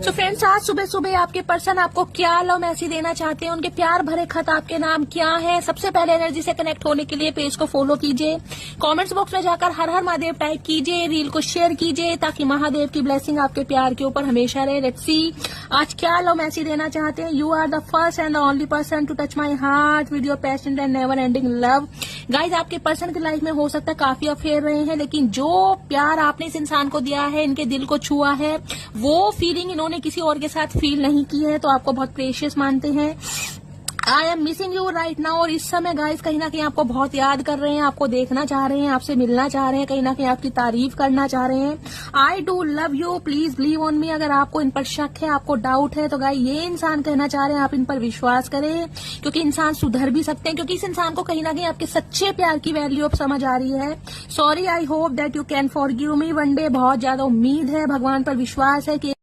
So friends, आज सुबह सुबह आपके पर्सन आपको क्या लव मैसेज देना चाहते हैं, उनके प्यार भरे खत आपके नाम क्या है। सबसे पहले एनर्जी से कनेक्ट होने के लिए पेज को फॉलो कीजिए, कमेंट्स बॉक्स में जाकर हर हर महादेव टाइप कीजिए, रील को शेयर कीजिए ताकि महादेव की ब्लेसिंग आपके प्यार के ऊपर हमेशा रहे। लेट्स सी आज क्या लव मैसेज देना चाहते हैं। You are the first and the only person to touch my heart with your passion and never ending love. Guys, आपके पर्सन की लाइफ में हो सकता है काफी अफेयर रहे हैं, लेकिन जो प्यार आपने इस इंसान को दिया है, इनके दिल को छुआ है, वो फीलिंग इन्होंने किसी और के साथ फील नहीं की है, तो आपको बहुत प्रेशियस मानते हैं। I am missing you right now. और इस समय गाइस कहीं ना कहीं आपको बहुत याद कर रहे हैं, आपको देखना चाह रहे हैं, आपसे मिलना चाह रहे हैं, कहीं ना कहीं आपकी तारीफ करना चाह रहे हैं। I do love you, please believe on me. अगर आपको इन पर शक है, आपको डाउट है, तो गाइस ये इंसान कहना चाह रहे हैं आप इन पर विश्वास करें, क्योंकि इंसान सुधर भी सकते हैं, क्योंकि इस इंसान को कहीं ना कहीं आपके सच्चे प्यार की वैल्यू अब समझ आ रही है। Sorry, I hope that you can forgive me one day. बहुत ज्यादा उम्मीद है, भगवान पर विश्वास है कि